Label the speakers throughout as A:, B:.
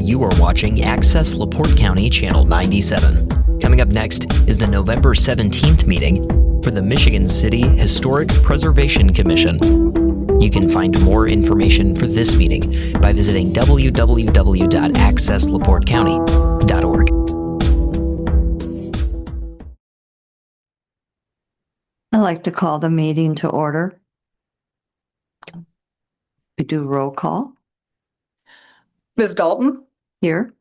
A: You are watching Access LaPorte County Channel 97. Coming up next is the November 17th meeting for the Michigan City Historic Preservation Commission. You can find more information for this meeting by visiting www.accesslaportecounty.org.
B: I'd like to call the meeting to order. We do roll call
C: Ms. Dalton?
B: here.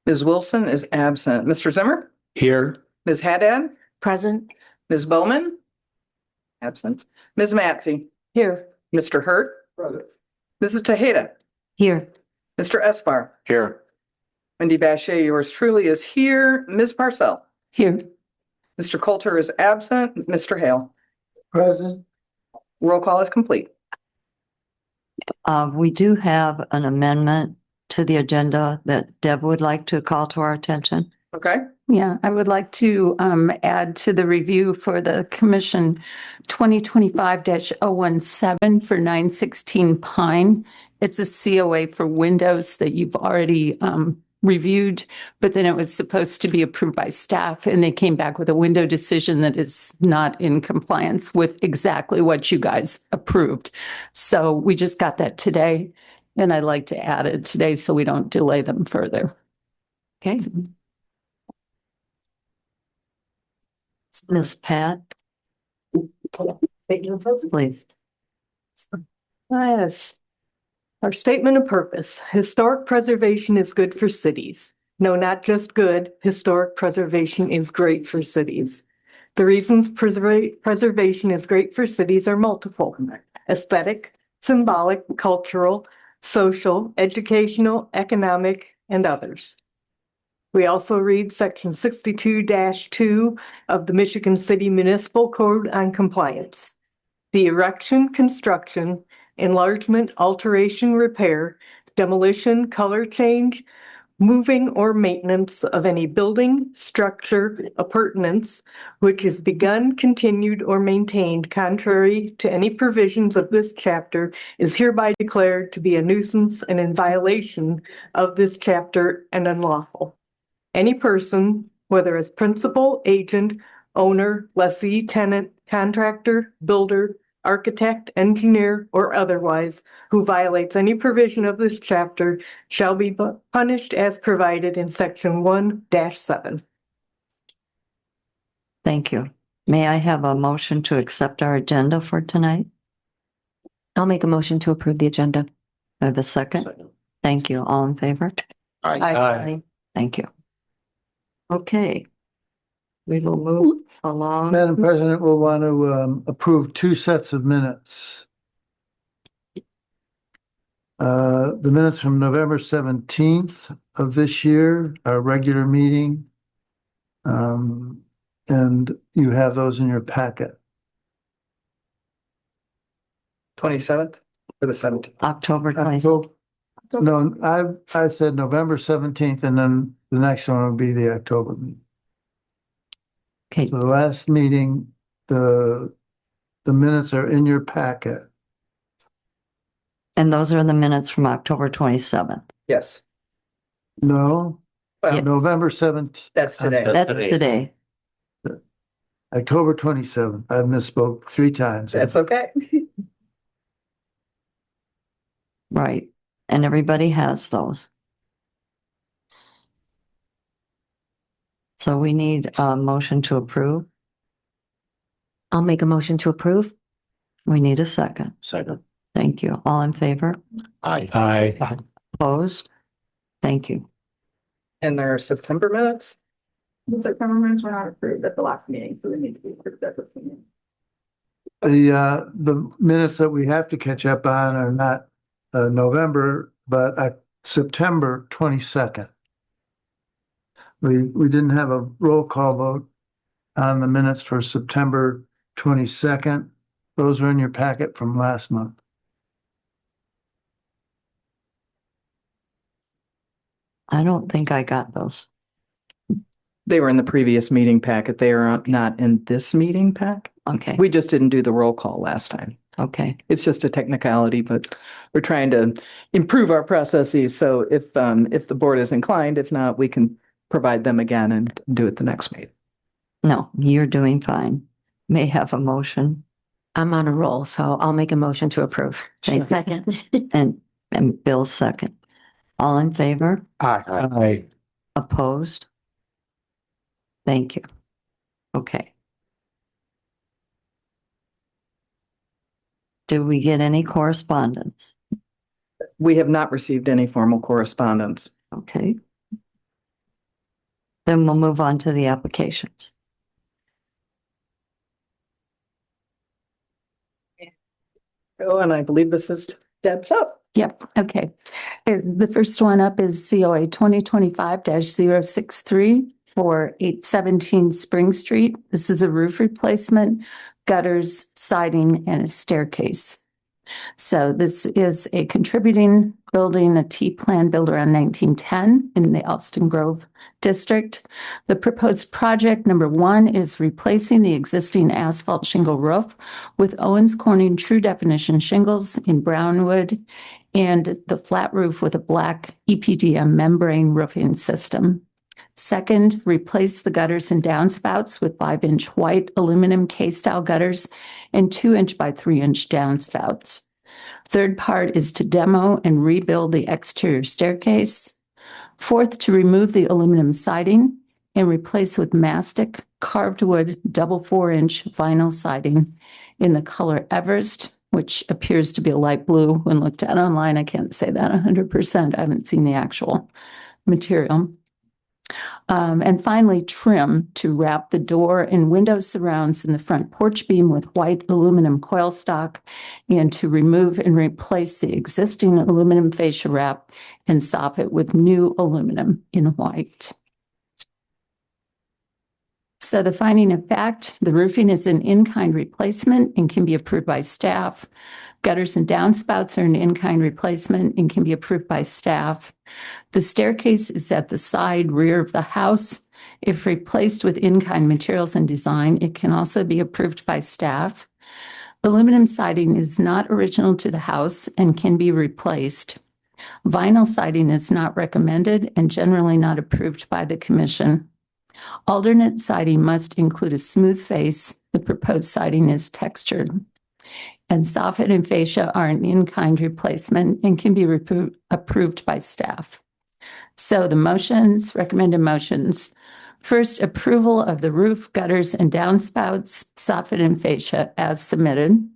C: Ms. Wilson is absent. Mr. Zimmer?
D: Here.
C: Ms. Haddad?
E: Present.
C: Ms. Bowman? Absent. Ms. Matsey?
E: Here.
C: Mr. Hurt? Present. Mrs. Tejeda?
E: Here.
C: Mr. Esbar?
D: Here.
C: Wendy Bachet, yours truly is here. Ms. Parcell?
E: Here.
C: Mr. Coulter is absent. Mr. Hale?
D: Present.
C: Roll call is complete.
B: We do have an amendment to the agenda that Deb would like to call to our attention.
C: Okay?
E: Yeah, I would like to add to the review for the Commission 2025-017 for 916 Pine. It's a COA for windows that you've already reviewed, but then it was supposed to be approved by staff and they came back with a window decision that is not in compliance with exactly what you guys approved. So we just got that today and I'd like to add it today so we don't delay them further.
B: Okay. Miss Pat, please.
F: Yes. Our statement of purpose, historic preservation is good for cities. No, not just good, historic preservation is great for cities. The reasons preservation is great for cities are multiple: aesthetic, symbolic, cultural, social, educational, economic, and others. We also read section 62-2 of the Michigan City Municipal Code on compliance. The erection, construction, enlargement, alteration, repair, demolition, color change, moving or maintenance of any building, structure, appurtenance, which is begun, continued, or maintained contrary to any provisions of this chapter is hereby declared to be a nuisance and in violation of this chapter and unlawful. Any person, whether as principal, agent, owner, lessee, tenant, contractor, builder, architect, engineer, or otherwise, who violates any provision of this chapter shall be punished as provided in section 1-7.
B: Thank you. May I have a motion to accept our agenda for tonight?
E: I'll make a motion to approve the agenda.
B: I have a second. Thank you. All in favor?
D: Aye.
B: Thank you. Okay. We will move along.
G: Madam President, we'll want to approve two sets of minutes. The minutes from November 17th of this year, our regular meeting. And you have those in your packet.
C: 27th or the 17th?
B: October 26th.
G: No, I said November 17th, and then the next one will be the October meeting.
B: Okay,
G: So the last meeting, the minutes are in your packet.
B: and those are the minutes from October 27th.
C: Yes.
G: No,
C: Well,
G: November 17th,
C: that's today.
B: That's today.
G: October 27th. I misspoke 3 times.
C: That's okay.
B: Right. And everybody has those. So we need a motion to approve.
E: I'll make a motion to approve.
B: We need a second.
D: Second.
B: Thank you. All in favor?
D: Aye.
B: Opposed? Thank you.
C: And there are September minutes?
F: The September minutes were not approved at the last meeting, so they need to be approved at this meeting.
G: The minutes that we have to catch up on are not November, but September 22nd. We didn't have a roll call vote on the minutes for September 22nd. Those are in your packet from last month.
B: I don't think I got those.
C: They were in the previous meeting packet. They are not in this meeting pack.
B: Okay.
C: We just didn't do the roll call last time.
B: Okay,
C: It's just a technicality, but we're trying to improve our processes. So if the board is inclined, if not, we can provide them again and do it the next meeting.
B: no, you're doing fine. May have a motion
H: I'm on a roll, so I'll make a motion to approve.
B: Thank you.
H: Second.
B: and Bill's second. All in favor?
D: Aye.
B: Opposed? Thank you. Okay. Do we get any correspondence?
C: We have not received any formal correspondence.
B: Okay. Then we'll move on to the applications.
C: Oh, and I believe this is Deb's up.
E: Yep, okay. The first one up is COA 2025-063 for 817 Spring Street. This is a roof replacement, gutters, siding, and a staircase. So this is a contributing building, a T-plan built around 1910 in the Alston Grove district. The proposed project, number one, is replacing the existing asphalt shingle roof with Owens Corning true definition shingles in brown wood and the flat roof with a black EPDM membrane roofing system. Second, replace the gutters and downspouts with 5-inch white aluminum K-style gutters and 2-inch by 3-inch downspouts. Third part is to demo and rebuild the exterior staircase. Fourth, to remove the aluminum siding and replace with mastic carved wood double 4-inch vinyl siding in the color Everest, which appears to be a light blue when looked at online. I can't say that 100%. I haven't seen the actual material. And finally, trim to wrap the door and window surrounds in the front porch beam with white aluminum coil stock and to remove and replace the existing aluminum fascia wrap and soffit with new aluminum in white. So the finding of fact, the roofing is an in-kind replacement and can be approved by staff. Gutters and downspouts are an in-kind replacement and can be approved by staff. The staircase is at the side rear of the house. If replaced with in-kind materials and design, it can also be approved by staff. Aluminum siding is not original to the house and can be replaced. Vinyl siding is not recommended and generally not approved by the commission. Alternate siding must include a smooth face. The proposed siding is textured. And soffit and fascia are an in-kind replacement and can be approved by staff. So the motions, recommended motions. First, approval of the roof, gutters, and downspouts, soffit and fascia as submitted.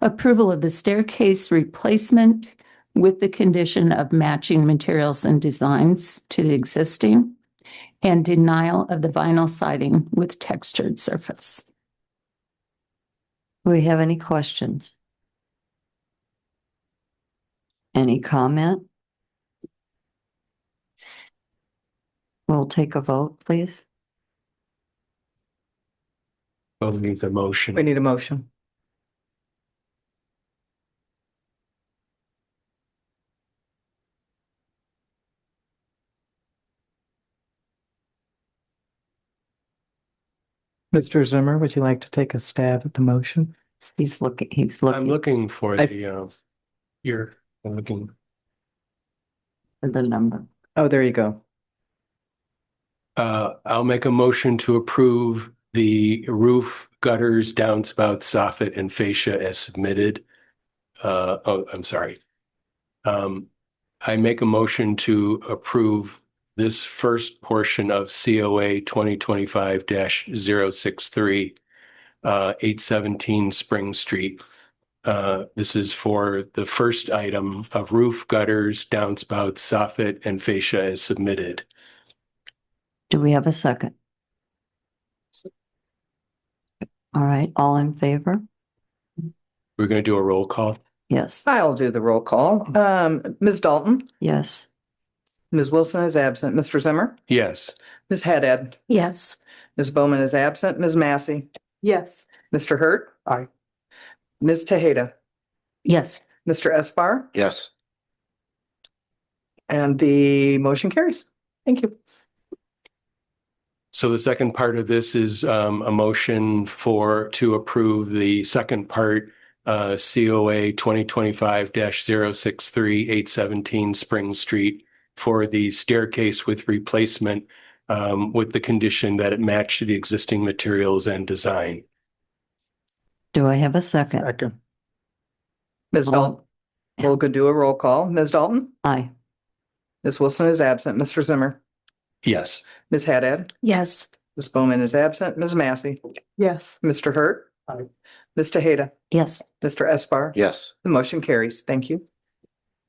E: Approval of the staircase replacement with the condition of matching materials and designs to the existing. And denial of the vinyl siding with textured surface.
B: Do we have any questions? Any comment? We'll take a vote, please.
D: We'll need the motion.
C: We need a motion. Mr. Zimmer, would you like to take a stab at the motion?
B: He's looking,
D: I'm looking for the, I'm looking.
B: for the number.
C: Oh, there you go.
D: I'll make a motion to approve the roof, gutters, downspout, soffit, and fascia as submitted. I'm sorry. I make a motion to approve this first portion of COA 2025-063, 817 Spring Street. This is for the first item of roof, gutters, downspouts, soffit, and fascia as submitted.
B: Do we have a second? All right, all in favor?
D: We're going to do a roll call.
B: Yes,
C: I'll do the roll call. Ms. Dalton,
B: yes.
C: Ms. Wilson is absent. Mr. Zimmer,
D: Yes.
C: Ms. Haddad,
H: Yes.
C: Ms. Bowman is absent. Ms. Massey,
F: Yes.
C: Mr. Hurt.
D: Aye.
C: Ms. Tejeda,
H: Yes.
C: Mr. Esbar,
D: Yes.
C: and the motion carries. Thank you.
D: So the second part of this is a motion to approve the second part COA 2025-063 817 Spring Street for the staircase with replacement with the condition that it matched the existing materials and design.
B: Do I have a second?
G: Second.
C: Ms. Dalton, we'll go do a roll call. Ms. Dalton?
B: Aye.
C: Ms. Wilson is absent. Mr. Zimmer?
D: Yes.
C: Ms. Haddad?
E: Yes.
C: Ms. Bowman is absent. Ms. Massey?
F: Yes.
C: Mr. Hurt?
G: Aye.
C: Ms. Tejeda?
H: Yes.
C: Mr. Esper?
G: Yes.
C: The motion carries. Thank you.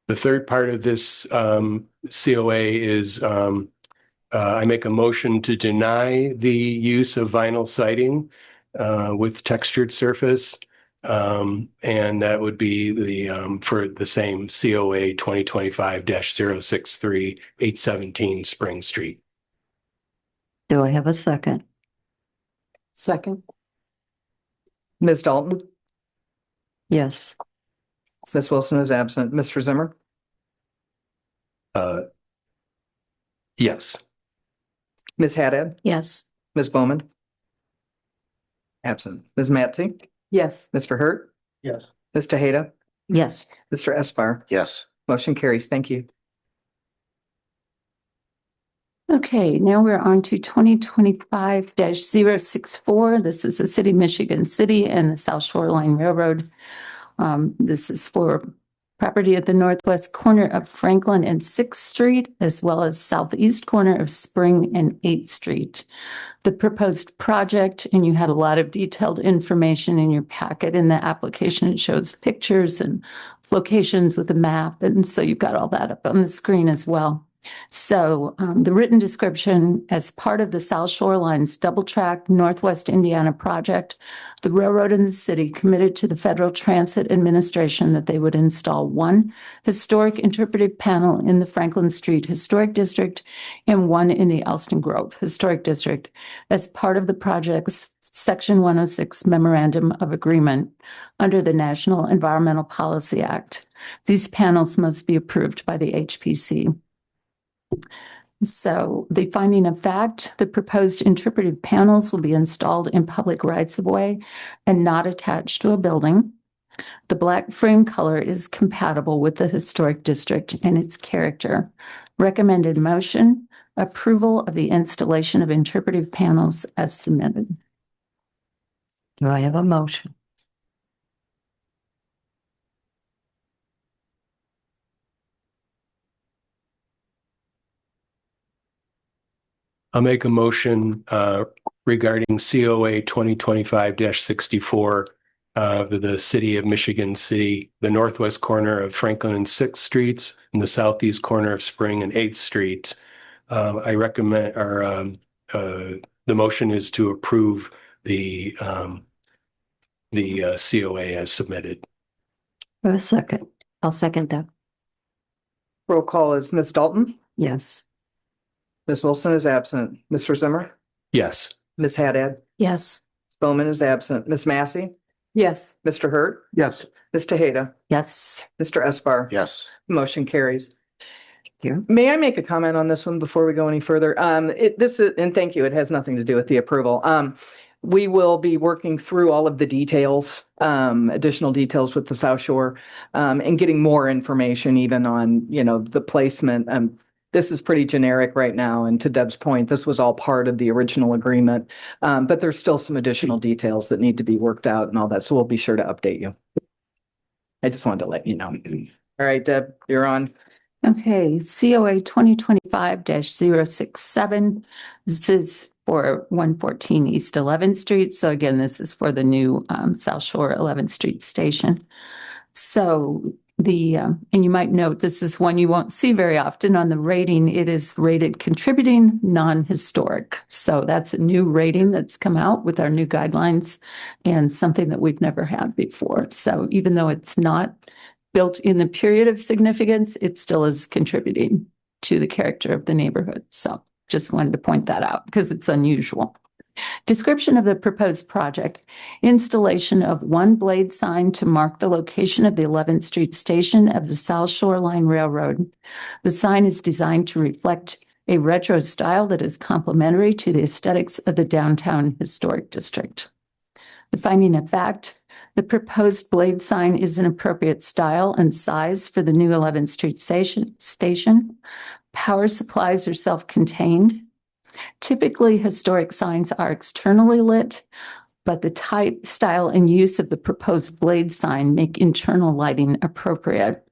D: The third part of this COA is I make a motion to deny the use of vinyl siding with textured surface. And that would be the for the same COA 2025-063 817 Spring Street.
B: Do I have a second?
F: Second.
C: Ms. Dalton?
B: Yes.
C: Ms. Wilson is absent. Mr. Zimmer?
D: Yes.
C: Ms. Haddad?
E: Yes.
C: Ms. Bowman? Absent. Ms. Matsey?
F: Yes.
C: Mr. Hurt?
G: Yes.
C: Ms. Tejeda?
H: Yes.
C: Mr. Esper?
G: Yes.
C: Motion carries. Thank you.
E: Okay, now we're on to 2025-064. This is the City of Michigan City and the South Shoreline Railroad. This is for property at the northwest corner of Franklin and 6th Street, as well as southeast corner of Spring and 8th Street. The proposed project, and you had a lot of detailed information in your packet in the application. It shows pictures and locations with a map, and so you've got all that up on the screen as well. So the written description, as part of the South Shoreline's double-track Northwest Indiana project, the railroad and the city committed to the Federal Transit Administration that they would install one historic interpretive panel in the Franklin Street Historic District and one in the Elston Grove Historic District as part of the project's Section 106 Memorandum of Agreement under the National Environmental Policy Act. These panels must be approved by the HPC. So the finding of fact, the proposed interpretive panels will be installed in public rights-of-way and not attached to a building. The black frame color is compatible with the historic district and its character. Recommended motion, approval of the installation of interpretive panels as submitted.
B: Do I have a motion?
D: I'll make a motion regarding COA 2025-64 of the City of Michigan City, the northwest corner of Franklin and 6th Streets, and the southeast corner of Spring and 8th Streets. I recommend, or the motion is to approve the COA as submitted.
B: Do I have a second?
H: I'll second that.
C: Roll call is Ms. Dalton?
B: Yes.
C: Ms. Wilson is absent. Mr. Zimmer?
D: Yes.
C: Ms. Haddad?
E: Yes.
C: Ms. Bowman is absent. Ms. Massey?
F: Yes.
C: Mr. Hurt?
G: Yes.
C: Ms. Tejeda?
H: Yes.
C: Mr. Esper?
G: Yes.
C: Motion carries.
B: Thank you.
C: May I make a comment on this one before we go any further? And thank you. It has nothing to do with the approval. We will be working through all of the details, additional details with the South Shore, and getting more information even on, the placement. This is pretty generic right now. And to Deb's point, this was all part of the original agreement. But there's still some additional details that need to be worked out and all that. So we'll be sure to update you. I just wanted to let you know. All right, Deb, you're on.
E: Okay, COA 2025-067. This is for 114 East 11th Street. So again, this is for the new South Shore 11th Street station. So and you might note, this is one you won't see very often on the rating. It is rated contributing non-historic. So that's a new rating that's come out with our new guidelines and something that we've never had before. So even though it's not built in the period of significance, it still is contributing to the character of the neighborhood. So just wanted to point that out because it's unusual. Description of the proposed project: installation of one blade sign to mark the location of the 11th Street station of the South Shoreline Railroad. The sign is designed to reflect a retro style that is complementary to the aesthetics of the downtown historic district. The finding of fact, the proposed blade sign is an appropriate style and size for the new 11th Street station. Power supplies are self-contained. Typically, historic signs are externally lit, but the type, style, and use of the proposed blade sign make internal lighting appropriate.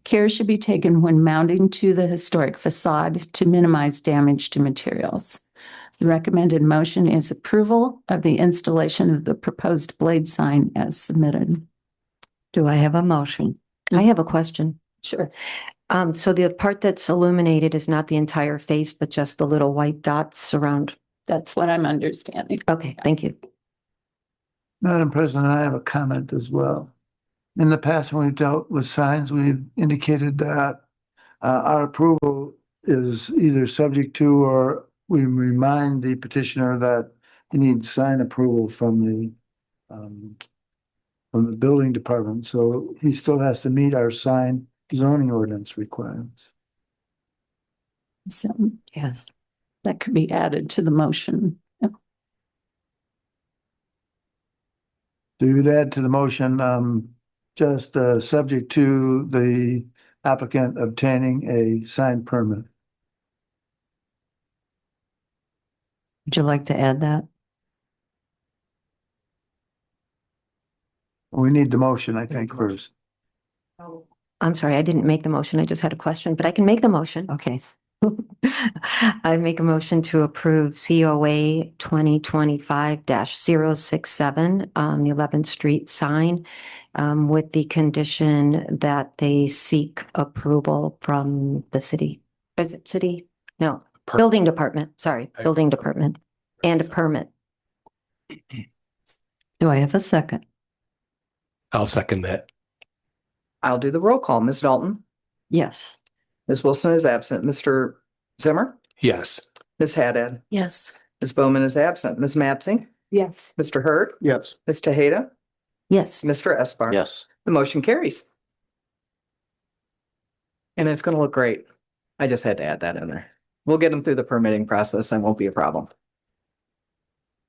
E: Care should be taken when mounting to the historic facade to minimize damage to materials. The recommended motion is approval of the installation of the proposed blade sign as submitted.
B: Do I have a motion?
H: I have a question.
E: Sure.
H: So the part that's illuminated is not the entire face, but just the little white dots around.
E: That's what I'm understanding.
H: Okay, thank you.
G: Madam President, I have a comment as well. In the past, when we've dealt with signs, we've indicated that our approval is either subject to, or we remind the petitioner that he needs sign approval from the building department. So he still has to meet our sign zoning ordinance requirements.
E: So
B: Yes.
E: that could be added to the motion.
G: So you'd add to the motion, just subject to the applicant obtaining a sign permit.
B: Would you like to add that?
G: We need the motion, I think, first.
H: I'm sorry, I didn't make the motion. I just had a question, but I can make the motion.
B: Okay.
H: I make a motion to approve COA 2025-067, the 11th Street sign, with the condition that they seek approval from the city. Is it city? No, building department, sorry, building department, and a permit.
B: Do I have a second?
D: I'll second that.
C: I'll do the roll call. Ms. Dalton?
B: Yes.
C: Ms. Wilson is absent. Mr. Zimmer?
D: Yes.
C: Ms. Haddad?
E: Yes.
C: Ms. Bowman is absent. Ms. Matsing?
E: Yes.
C: Mr. Hurd?
G: Yes.
C: Ms. Tejeda?
H: Yes,
C: Mr. Esbar?
G: Yes.
C: The motion carries. And it's going to look great. I just had to add that in there. We'll get them through the permitting process and won't be a problem.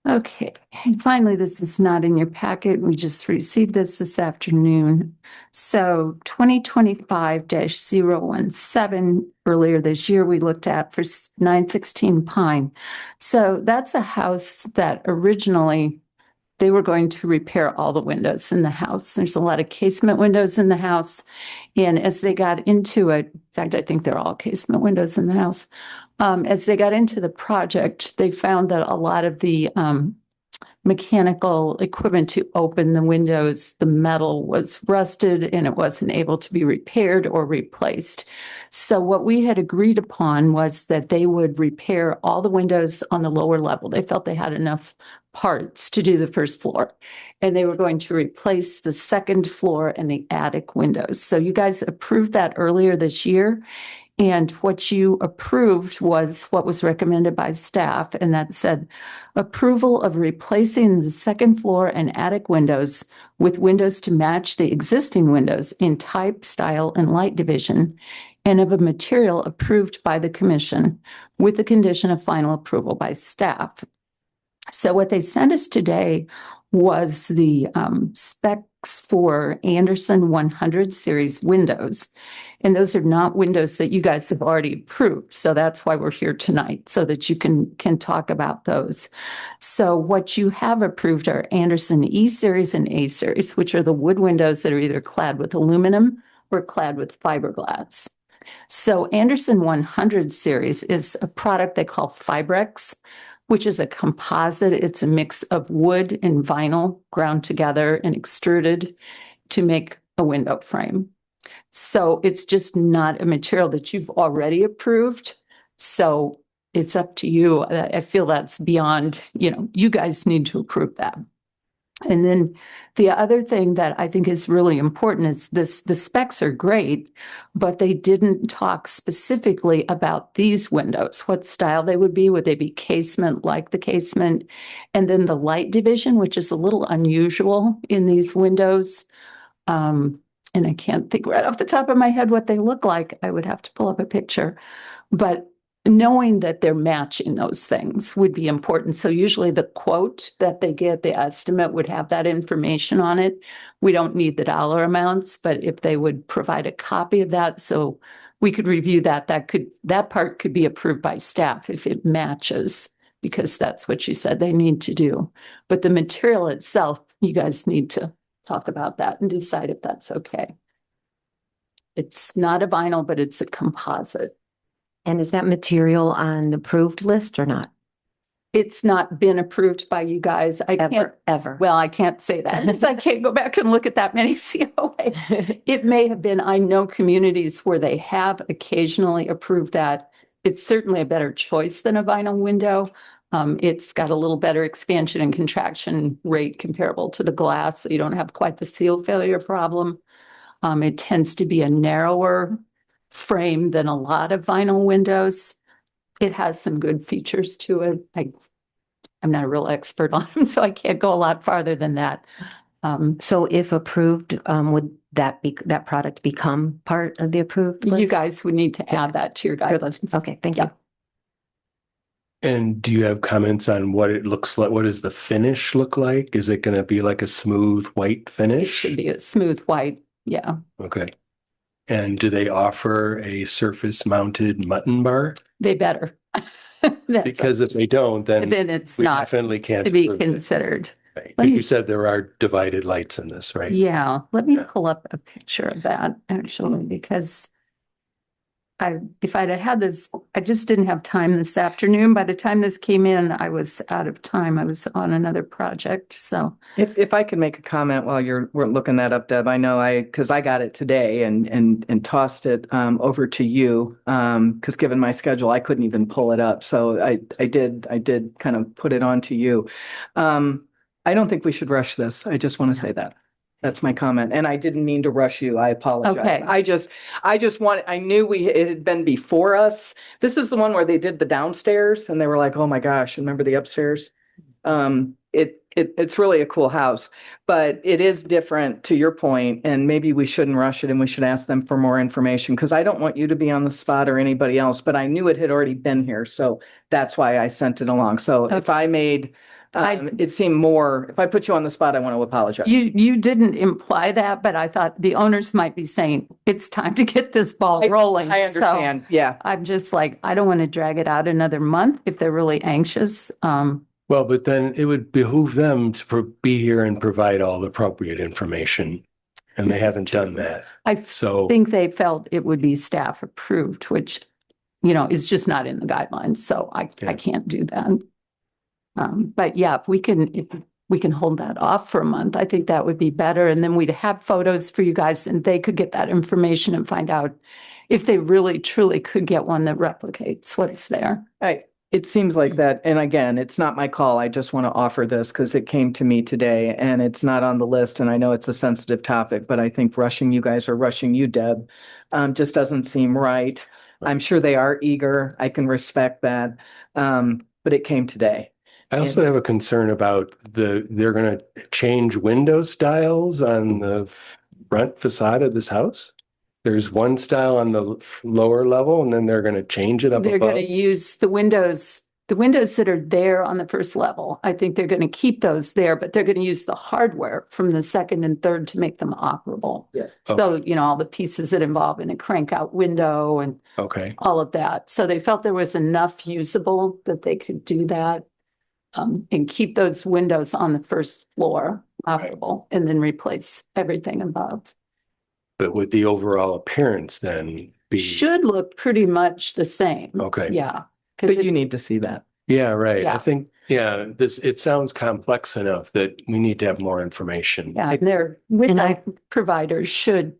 E: Okay, and finally, this is not in your packet. We just received this afternoon. So 2025-017, earlier this year, we looked at for 916 Pine. So that's a house that originally they were going to repair all the windows in the house. There's a lot of casement windows in the house. And as they got into it, in fact, I think they're all casement windows in the house. As they got into the project, they found that a lot of the mechanical equipment to open the windows, the metal was rusted and it wasn't able to be repaired or replaced. So what we had agreed upon was that they would repair all the windows on the lower level. They felt they had enough parts to do the first floor. And they were going to replace the second floor and the attic windows. So you guys approved that earlier this year. And what you approved was what was recommended by staff, and that said approval of replacing the second floor and attic windows with windows to match the existing windows in type, style, and light division, and of a material approved by the commission with the condition of final approval by staff. So what they sent us today was the specs for Anderson 100 series windows. And those are not windows that you guys have already approved. So that's why we're here tonight, so that you can talk about those. So what you have approved are Anderson E series and A series, which are the wood windows that are either clad with aluminum or clad with fiberglass. So Anderson 100 series is a product they call Fibrex, which is a composite. It's a mix of wood and vinyl ground together and extruded to make a window frame. So it's just not a material that you've already approved. So it's up to you. I feel that's beyond, you guys need to approve that. And then the other thing that I think is really important is the specs are great, but they didn't talk specifically about these windows, what style they would be. Would they be casement like the casement? And then the light division, which is a little unusual in these windows. And I can't think right off the top of my head what they look like. I would have to pull up a picture. But knowing that they're matching those things would be important. So usually the quote that they get, the estimate would have that information on it. We don't need the dollar amounts, but if they would provide a copy of that, so we could review that, that part could be approved by staff if it matches, because that's what you said they need to do. But the material itself, you guys need to talk about that and decide if that's okay. It's not a vinyl, but it's a composite.
H: And is that material on the approved list or not?
E: It's not been approved by you guys. I can't,
H: Ever.
E: well, I can't say that because I can't go back and look at that many COA. It may have been, I know communities where they have occasionally approved that. It's certainly a better choice than a vinyl window. It's got a little better expansion and contraction rate comparable to the glass, so you don't have quite the seal failure problem. It tends to be a narrower frame than a lot of vinyl windows. It has some good features to it. I'm not a real expert on them, so I can't go a lot farther than that.
H: So if approved, would that product become part of the approved list?
E: You guys would need to add that to your guidelines.
H: Okay, thank you.
D: And do you have comments on what it looks like? What does the finish look like? Is it going to be like a smooth white
E: It
D: finish?
E: should be a smooth white. Yeah.
D: Okay. And do they offer a surface mounted mutton bar?
E: They better. That's-
D: Because if they don't, then
E: it's
D: we
E: not
D: definitely can't.
E: to be
D: approve it.
E: considered.
D: Right.
E: Let
D: But
E: me-
D: you said there are divided lights in this, right?
E: Yeah, let me
D: Yeah.
E: pull up a picture of that actually, because if I'd have had this, I just didn't have time this afternoon. By the time this came in, I was out of time. I was on another project, so.
C: If I could make a comment while we're looking that up, Deb, I know because I got it today and tossed it over to you. Because given my schedule, I couldn't even pull it up. So I did kind of put it on to you. I don't think we should rush this. I just want to say that. That's my comment. And I didn't mean to rush you. I apologize.
E: Okay.
C: I knew it had been before us. This is the one where they did the downstairs and they were like, oh my gosh, remember the upstairs? It's really a cool house, but it is different to your point, and maybe we shouldn't rush it and we should ask them for more information because I don't want you to be on the spot or anybody else, but I knew it had already been here. So that's why I sent it along. So if I made it seemed more, if I put you on the spot, I want to apologize.
E: You didn't imply that, but I thought the owners might be saying, it's time to get this ball rolling.
C: I
E: So
C: understand. Yeah.
E: I'm just like, I don't want to drag it out another month if they're really anxious.
D: Well, but then it would behoove them to be here and provide all the appropriate information. And they haven't done that.
E: I
D: So,
E: think they felt it would be staff approved, which, is just not in the guidelines. So I
D: Yeah.
E: can't do that. But yeah, if we can hold that off for a month, I think that would be better. And then we'd have photos for you guys and they could get that information and find out if they really truly could get one that replicates what's there.
C: It seems like that. And again, it's not my call. I just want to offer this because it came to me today and it's not on the list. And I know it's a sensitive topic, but I think rushing you guys or rushing you, Deb, just doesn't seem right. I'm sure they are eager. I can respect that. But it came today.
D: I also have a concern about they're going to change window styles on the front facade of this house. There's one style on the lower level and then they're going to change it up
E: They're
D: above.
E: going to use the windows that are there on the first level. I think they're going to keep those there, but they're going to use the hardware from the second and third to make them operable.
C: Yes.
E: So, all the pieces that involve in a crank out window and
D: Okay.
E: all of that. So they felt there was enough usable that they could do that. And keep those windows on the first floor operable and then replace everything above.
D: But would the overall appearance then be?
E: Should look pretty much the same.
D: Okay.
E: Yeah.
C: But
E: Because
C: you need to see that.
D: Yeah, right.
E: Yeah.
D: I think, it sounds complex enough that we need to have more information.
E: yeah, their window
B: I-
E: providers should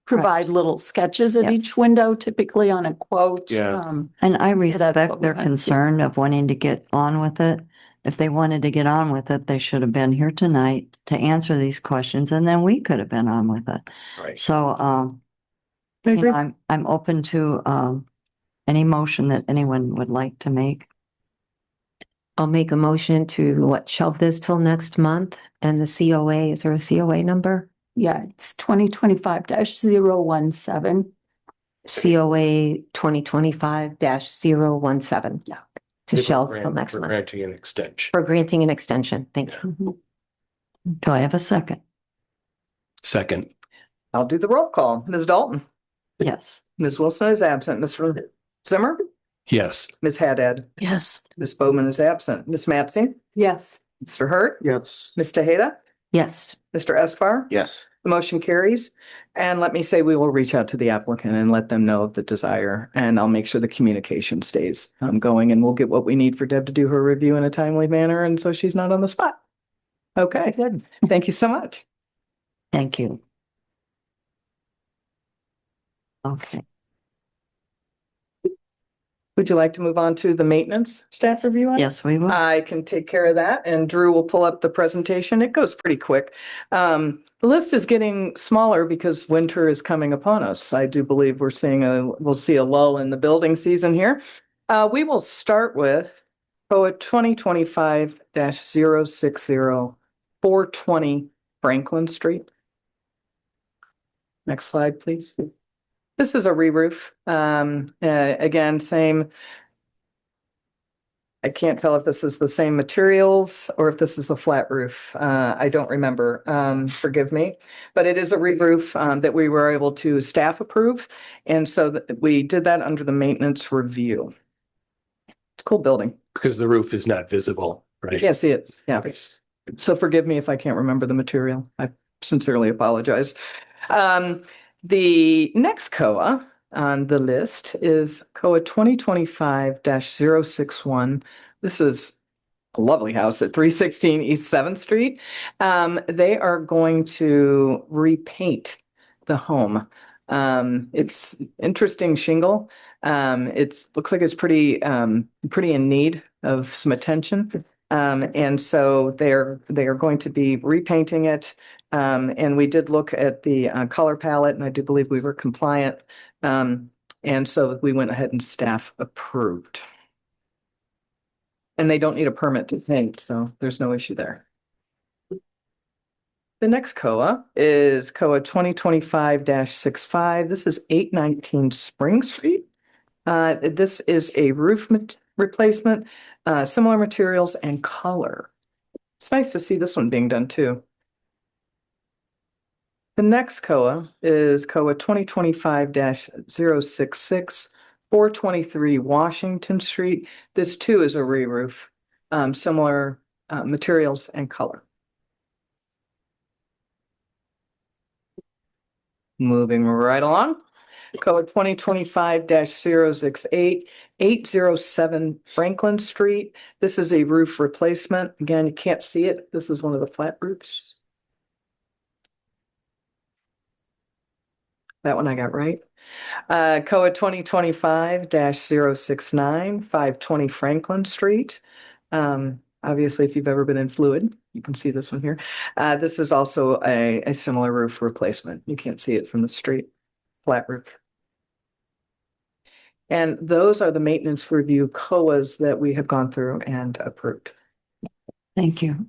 E: provide little sketches of each
H: Yes.
E: window, typically on a quote.
D: Yeah.
B: And I
E: that's
B: respect
E: what we
B: their
E: want to see.
B: concern of wanting to get on with it. If they wanted to get on with it, they should have been here tonight to answer these questions and then we could have been on with it.
D: Right.
B: So,
F: I agree.
B: I'm open to, any motion that anyone would like to make.
H: I'll make a motion to shelve this till next month and the COA, is there a COA number?
E: Yeah, it's 2025-017.
H: COA 2025-017.
C: Yeah.
H: To shelve till next
D: For
H: month
D: granting an extension.
H: for granting an extension. Thank you.
B: Do I have a second?
D: Second,
C: I'll do the roll call. Ms. Dalton?
B: Yes.
C: Ms. Wilson is absent. Mr. Zimmer?
D: yes.
C: Ms. Haddad?
E: Yes.
C: Ms. Bowman is absent. Ms. Matsy?
F: Yes.
C: Mr. Hurd?
G: Yes.
C: Ms. Tejeda?
H: Yes.
C: Mr. Esper?
G: Yes.
C: The motion carries. And let me say, we will reach out to the applicant and let them know of the desire, and I'll make sure the communication stays going, and we'll get what we need for Deb to do her review in a timely manner, and so she's not on the spot. Okay, good. Thank you so much.
B: Thank you. Okay.
C: Would you like to move on to the maintenance staff review? item?
B: Yes, we will.
C: I can take care of that, and Drew will pull up the presentation. It goes pretty quick. The list is getting smaller because winter is coming upon us. I do believe we'll see a lull in the building season here. We will start with COA 2025-060, 420 Franklin Street. Next slide, please. This is a re-roof. Again, same. I can't tell if this is the same materials or if this is a flat roof. I don't remember. Forgive me. But it is a re-roof that we were able to staff approve. And so we did that under the maintenance review. It's a cool building.
D: Because the roof is not visible,
C: You
D: right?
C: can't see it. Yeah. So forgive me if I can't remember the material. I sincerely apologize. The next COA on the list is COA 2025-061. This is a lovely house at 316 East 7th Street. They are going to repaint the home. It's interesting shingle. It looks like it's pretty in need of some attention. And so they are going to be repainting it. And we did look at the color palette, and I do believe we were compliant. And so we went ahead and staff approved. And they don't need a permit to paint, so there's no issue there. The next COA is COA 2025-65. This is 819 Spring Street. This is a roof replacement, similar materials and color. It's nice to see this one being done too. The next COA is COA 2025-066, 423 Washington Street. This too is a re-roof, similar materials and color. Moving right along. COA 2025-068, 807 Franklin Street. This is a roof replacement. Again, you can't see it. This is one of the flat roofs. That one I got right. COA 2025-069, 520 Franklin Street. Obviously, if you've ever been in fluid, you can see this one here. This is also a similar roof replacement. You can't see it from the street. Flat roof. And those are the maintenance review COAs that we have gone through and approved.
B: Thank you.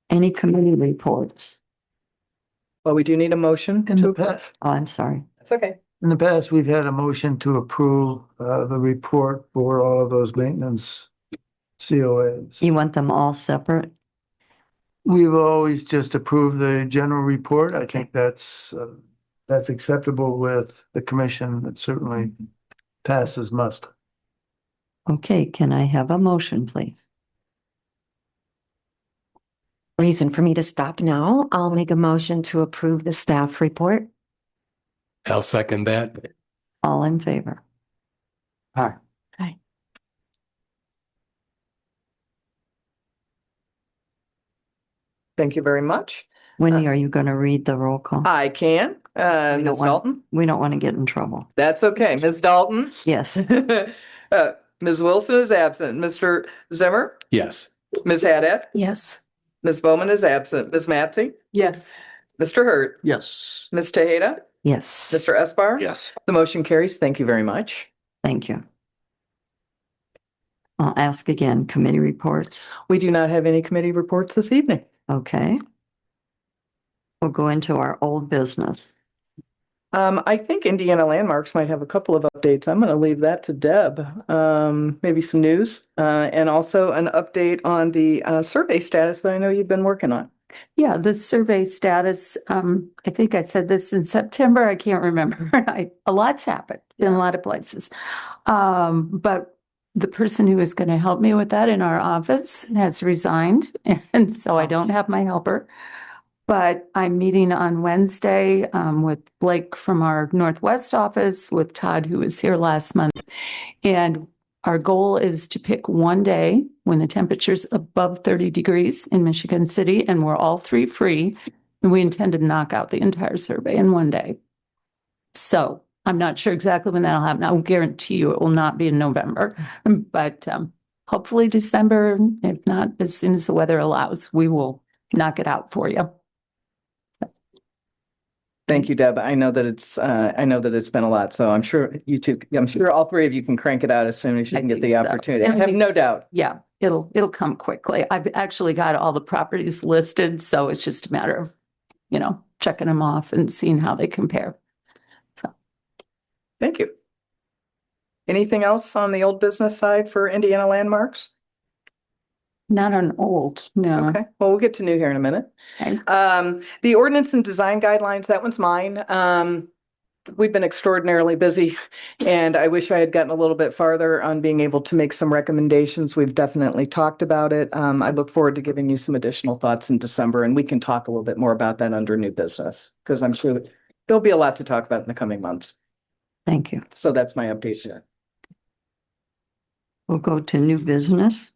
B: Any committee reports?
C: Well, we do need a motion
G: In
C: to
G: the
C: approve.
G: past,
B: Oh, I'm sorry.
C: That's okay.
G: in the past, we've had a motion to approve the report for all of those maintenance COAs.
B: You want them all separate?
G: We've always just approved the general report. I think that's acceptable with the commission. It certainly passes muster.
B: Okay, can I have a motion, please?
H: Reason for me to stop now. I'll make a motion to approve the staff report.
D: I'll second that.
B: All in favor?
G: Aye.
C: Thank you very much.
B: Winnie, are you going to read the roll call?
C: I can.
B: don't
C: Ms.
B: want-
C: Dalton?
B: We don't want to get in trouble.
C: That's okay. Ms. Dalton?
B: Yes.
C: Ms. Wilson is absent. Mr. Zimmer?
D: Yes.
C: Ms. Haddad?
E: Yes.
C: Ms. Bowman is absent. Ms. Matsy?
F: Yes.
C: Mr. Hurd?
G: Yes.
C: Ms. Tejeda?
H: Yes.
C: Mr. Esper?
G: Yes.
C: The motion carries. Thank you very much.
B: Thank you. I'll ask again, committee reports.
C: We do not have any committee reports this evening.
B: Okay. We'll go into our old business.
C: I think Indiana Landmarks might have a couple of updates. I'm going to leave that to Deb. Maybe some news, and also an update on the survey status that I know you've been working on.
E: Yeah, the survey status, I think I said this in September, I can't remember. A lot's happened in a lot of places. But the person who is going to help me with that in our office has resigned, and so I don't have my helper. But I'm meeting on Wednesday with Blake from our Northwest office, with Todd, who was here last month. And our goal is to pick one day when the temperature's above 30 degrees in Michigan City, and we're all three free. And we intend to knock out the entire survey in one day. So I'm not sure exactly when that'll happen. I'll guarantee you it will not be in November, but hopefully December, if not, as soon as the weather allows, we will knock it out for you.
C: Thank you, Deb. I know that it's been a lot, so I'm sure all three of you can crank it out as soon as you can get the opportunity. I have no doubt.
E: Yeah, it'll come quickly. I've actually got all the properties listed, so it's just a matter of, checking them off and seeing how they compare.
C: Thank you. Anything else on the old business side for Indiana Landmarks?
E: Not on old, no.
C: Okay, well, we'll get to new here in a minute.
E: Okay.
C: The ordinance and design guidelines, that one's mine. We've been extraordinarily busy, and I wish I had gotten a little bit farther on being able to make some recommendations. We've definitely talked about it. I look forward to giving you some additional thoughts in December, and we can talk a little bit more about that under new business, because I'm sure there'll be a lot to talk about in the coming months.
B: Thank you.
C: So that's my update here.
B: We'll go to new business.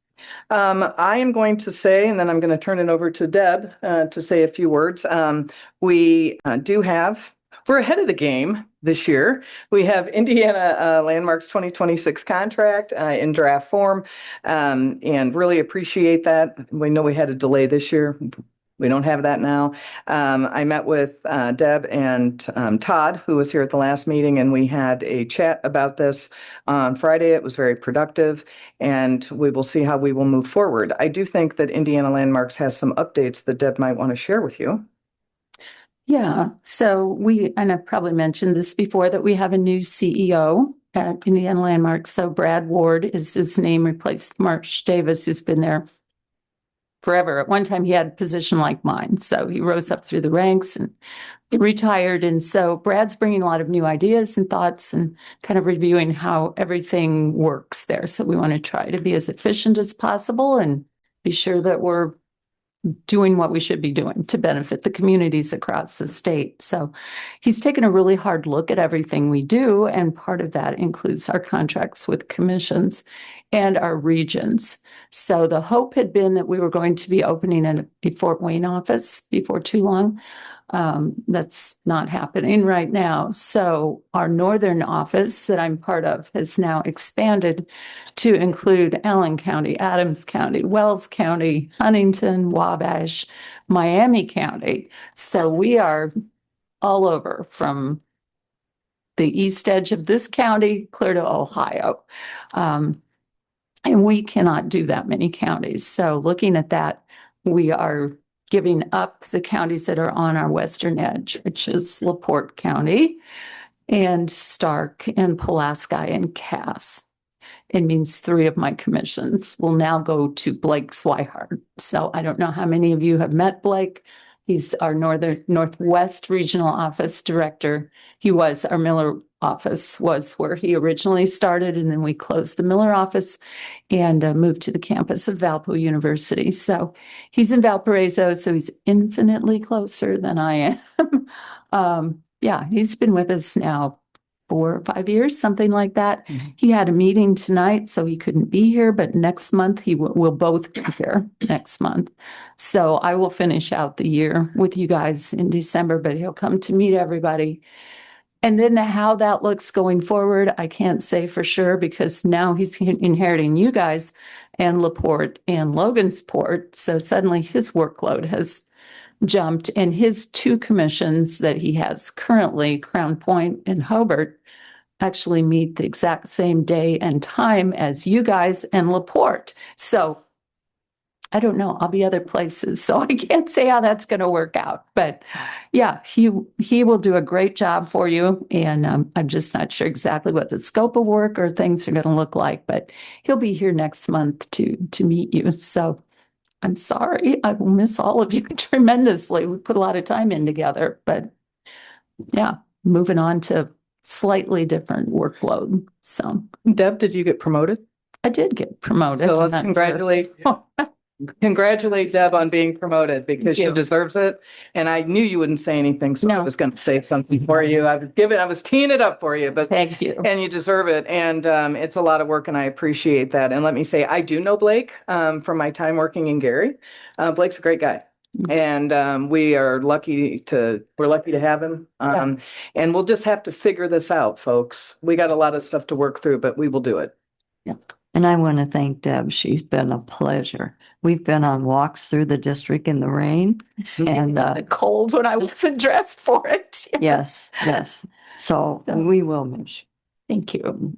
C: I am going to say, and then I'm going to turn it over to Deb to say a few words. We're ahead of the game this year. We have Indiana Landmarks 2026 contract in draft form, and really appreciate that. We know we had a delay this year. We don't have that now. I met with Deb and Todd, who was here at the last meeting, and we had a chat about this on Friday. It was very productive, and we will see how we will move forward. I do think that Indiana Landmarks has some updates that Deb might want to share with you.
E: Yeah, so and I've probably mentioned this before, that we have a new CEO at Indiana Landmarks. So Brad Ward is his name, replaced Marsh Davis, who's been there forever. At one time, he had a position like mine. So he rose up through the ranks and retired. And so Brad's bringing a lot of new ideas and thoughts and kind of reviewing how everything works there. So we want to try to be as efficient as possible and be sure that we're doing what we should be doing to benefit the communities across the state. So he's taken a really hard look at everything we do, and part of that includes our contracts with commissions and our regions. So the hope had been that we were going to be opening a Fort Wayne office before too long. That's not happening right now. So our northern office that I'm part of has now expanded to include Allen County, Adams County, Wells County, Huntington, Wabash, Miami County. So we are all over from the east edge of this county clear to Ohio. And we cannot do that many counties. So looking at that, we are giving up the counties that are on our western edge, which is LaPorte County and Stark and Pulaski and Cass. It means 3 of my commissions will now go to Blake Swihart. So I don't know how many of you have met Blake. He's our Northwest Regional Office Director. He was our Miller office was where he originally started, and then we closed the Miller office and moved to the campus of Valpo University. So he's in Valparaiso, so he's infinitely closer than I am. Yeah, he's been with us now 4 or 5 years, something like that. Mm-hmm. He had a meeting tonight, so he couldn't be here, but next month we'll both be here next month. So I will finish out the year with you guys in December, but he'll come to meet everybody. And then how that looks going forward, I can't say for sure, because now he's inheriting you guys and LaPorte and Logansport. So suddenly his workload has jumped, and his 2 commissions that he has currently, Crown Point and Hobart, actually meet the exact same day and time as you guys and LaPorte. So I don't know. I'll be other places, so I can't say how that's going to work out. But yeah, he will do a great job for you. And I'm just not sure exactly what the scope of work or things are going to look like, but he'll be here next month to meet you. So I'm sorry. I will miss all of you tremendously. We put a lot of time in together, but yeah, moving on to slightly different workload. So
C: Deb, did you get promoted?
E: I did get promoted.
C: So let's
E: I'm not
C: congratulate, congratulate Deb on being promoted because she
E: you.
C: deserves it. And I knew you wouldn't say anything, so I
E: No.
C: was going to say something for you. I was teeing it up for you, but
E: Thank you.
C: and you deserve it. And it's a lot of work and I appreciate that. And let me say, I do know Blake from my time working in Gary. Blake's a great guy. And we're lucky to have him. And we'll just have to figure this out, folks. We got a lot of stuff to work through, but we will do it.
B: And I want to thank Deb. She's been a pleasure. We've been on walks through the district in the rain and
E: The cold when I wasn't dressed for it.
B: yes, yes. So we will miss you.
E: Thank you.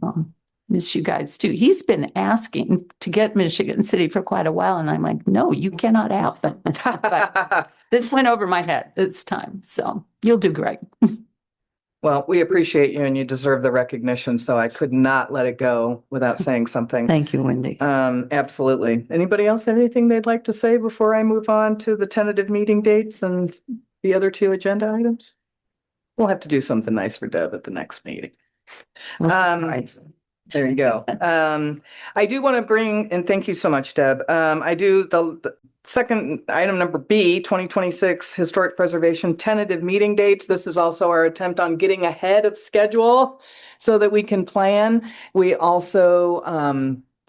E: Miss you guys too. He's been asking to get Michigan City for quite a while, and I'm like, no, you cannot happen. But this went over my head this time, so you'll do great.
C: Well, we appreciate you and you deserve the recognition, so I could not let it go without saying something.
B: Thank you, Wendy.
C: Absolutely. Anybody else have anything they'd like to say before I move on to the tentative meeting dates and the other two agenda items? We'll have to do something nice for Deb at the next meeting.
B: Well,
C: Right. There you go. I do want to bring, and thank you so much, Deb. I do the second item number B, 2026 Historic Preservation tentative meeting dates. This is also our attempt on getting ahead of schedule so that we can plan. We also,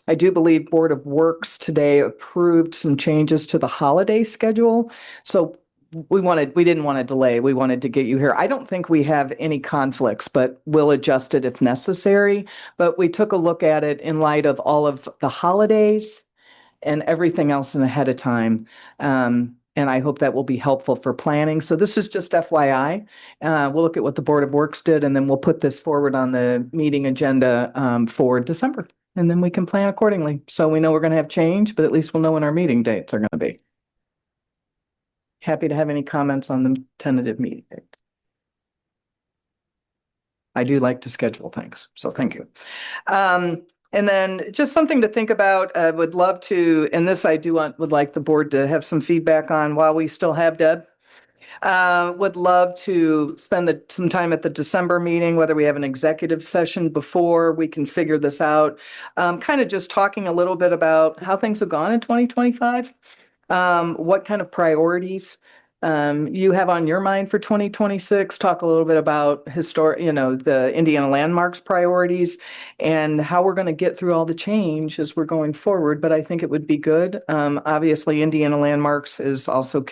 C: I do believe Board of Works today approved some changes to the holiday schedule. So we didn't want to delay. We wanted to get you here. I don't think we have any conflicts, but we'll adjust it if necessary. But we took a look at it in light of all of the holidays and everything else in ahead of time. And I hope that will be helpful for planning. So this is just FYI. We'll look at what the Board of Works did, and then we'll put this forward on the meeting agenda for December. And then we can plan accordingly. So we know we're going to have change, but at least we'll know when our meeting dates are going to be. Happy to have any comments on the tentative meeting dates. I do like to schedule things, so thank you. And then just something to think about, would love to, and this I do would like the board to have some feedback on while we still have Deb. Would love to spend some time at the December meeting, whether we have an executive session before we can figure this out. Kind of just talking a little bit about how things have gone in 2025. What kind of priorities you have on your mind for 2026? Talk a little bit about the Indiana landmarks priorities and how we're going to get through all the change as we're going forward. But I think it would be good. Obviously, Indiana landmarks is also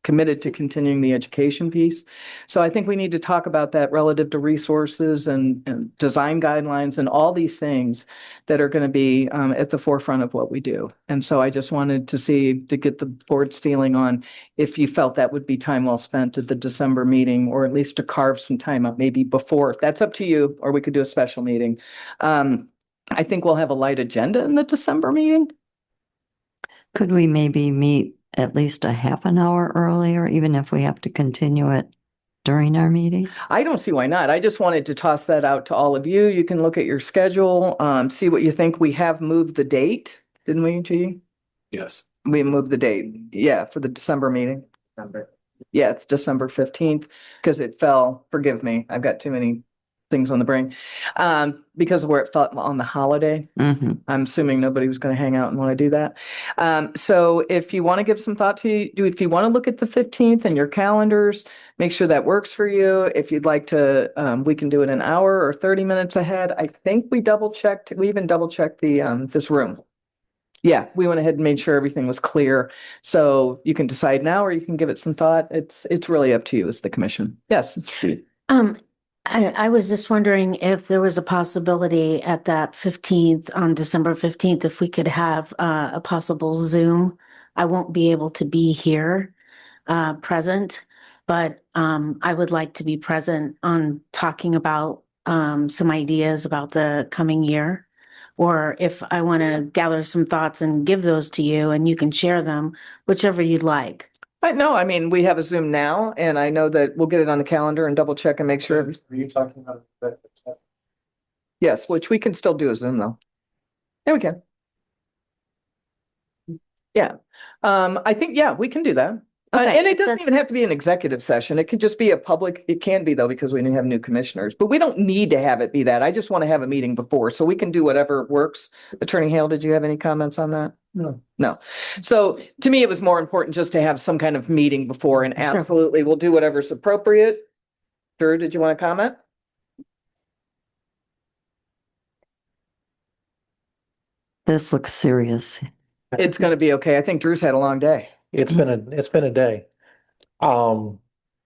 C: committed to continuing the education piece. So I think we need to talk about that relative to resources and design guidelines and all these things that are going to be at the forefront of what we do. And so I just wanted to get the board's feeling on if you felt that would be time well spent at the December meeting, or at least to carve some time up, maybe before. That's up to you, or we could do a special meeting. I think we'll have a light agenda in the December meeting.
B: Could we maybe meet at least a half an hour earlier, even if we have to continue it during our meeting?
C: I don't see why not. I just wanted to toss that out to all of you. You can look at your schedule, see what you think. We have moved the date, didn't we, G?
D: Yes.
C: We moved the date, yeah, for the December meeting. Yeah, it's December 15th, because it fell, forgive me, I've got too many things on the brain. Because of where it fell on the holiday.
B: Mm-hmm.
C: I'm assuming nobody was going to hang out and want to do that. So if you want to give some thought if you want to look at the 15th and your calendars, make sure that works for you. If you'd like to, we can do it an hour or 30 minutes ahead. I think we even double checked this room. Yeah, we went ahead and made sure everything was clear. So you can decide now, or you can give it some thought. It's really up to you as the commission. Yes.
I: I was just wondering if there was a possibility at that 15th, on December 15th, if we could have a possible Zoom. I won't be able to be here present, but I would like to be present on talking about some ideas about the coming year or if I want to gather some thoughts and give those to you and you can share them, whichever you'd like.
C: No, I mean, we have a Zoom now, and I know that we'll get it on the calendar and double check and make sure.
G: Are you talking about that?
C: Yes, which we can still do a Zoom though. Yeah, we can. Yeah, I think, yeah, we can do that.
I: Okay,
C: And it doesn't
I: that's-
C: even have to be an executive session. It could just be a public, it can be though, because we have new commissioners, but we don't need to have it be that. I just want to have a meeting before, so we can do whatever works. Attorney Hale, did you have any comments on that?
G: No.
C: No. So to me, it was more important just to have some kind of meeting before, and absolutely, we'll do whatever's appropriate. Drew, did you want to comment?
B: This looks serious.
C: It's going to be okay. I think Drew's had a long day.
J: It's been a day.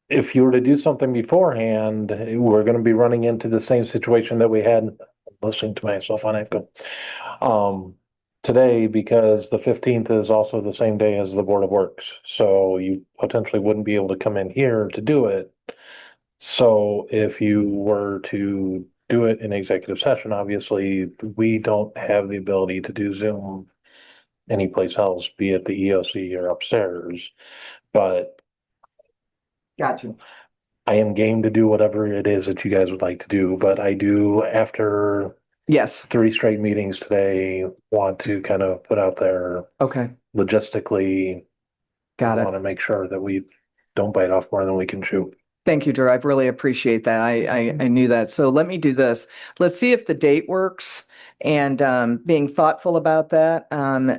J: If you were to do something beforehand, we're gonna be running into the same situation that we had, listening to myself on echo. Today, because the 15th is also the same day as the Board of Works, so you potentially wouldn't be able to come in here to do it. So if you were to do it in executive session, obviously, we don't have the ability to do Zoom anyplace else, be it the EOC or upstairs. But
C: Gotcha.
J: I am game to do whatever it is that you guys would like to do, but I do, after
C: Yes.
J: 3 straight meetings today, want to kind of put out there
C: Okay.
J: logistically,
C: Got
J: want
C: it.
J: to make sure that we don't bite off more than we can chew.
C: Thank you, Drew. I really appreciate that. I knew that. So let me do this. Let's see if the date works, and being thoughtful about that,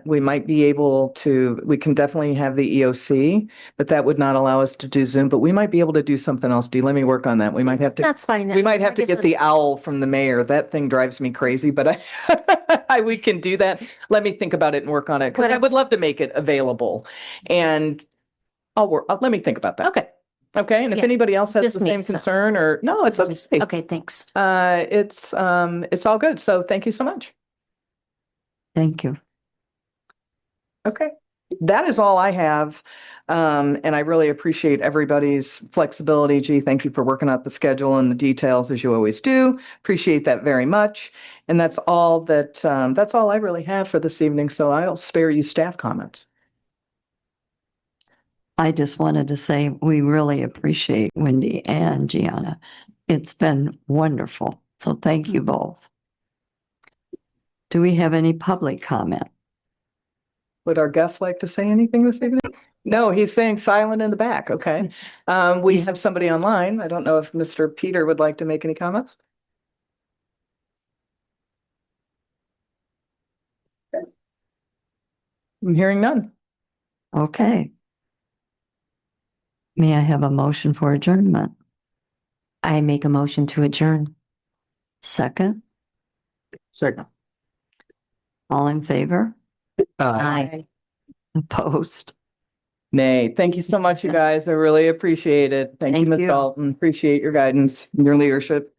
C: we might be able to, we can definitely have the EOC, but that would not allow us to do Zoom, but we might be able to do something else. Dee, let me work on that. We might have to,
I: That's fine.
C: we might have to
I: Like I
C: get
I: said,
C: the owl from the mayor. That thing drives me crazy, but we can do that. Let me think about it and work on it, because I would love to make it available. And let me think about that.
I: Okay.
C: Okay, and if
I: Yeah,
C: anybody else has
I: just
C: the
I: me,
C: same
I: so-
C: concern, or, no, it's okay.
I: Okay, thanks.
C: It's all good. So thank you so much.
B: Thank you.
C: Okay. That is all I have. And I really appreciate everybody's flexibility. Gee, thank you for working out the schedule and the details as you always do. Appreciate that very much. And that's all that's all I really have for this evening. So I'll spare you staff comments.
B: I just wanted to say we really appreciate Wendy and Gianna. It's been wonderful. So thank you both. Do we have any public comment?
C: Would our guest like to say anything this evening? No, he's saying silent in the back. Okay. We have somebody online. I don't know if Mr. Peter would like to make any comments. Okay. I'm hearing none.
B: Okay. May I have a motion for adjournment?
H: I make a motion to adjourn.
B: Second,
G: Second.
B: all in favor?
H: Aye.
B: Opposed?
C: Nay, thank you so much, you guys. I really appreciate it. Thank you,
B: Thank
C: Ms.
B: you.
C: Dalton. Appreciate your guidance and your leadership.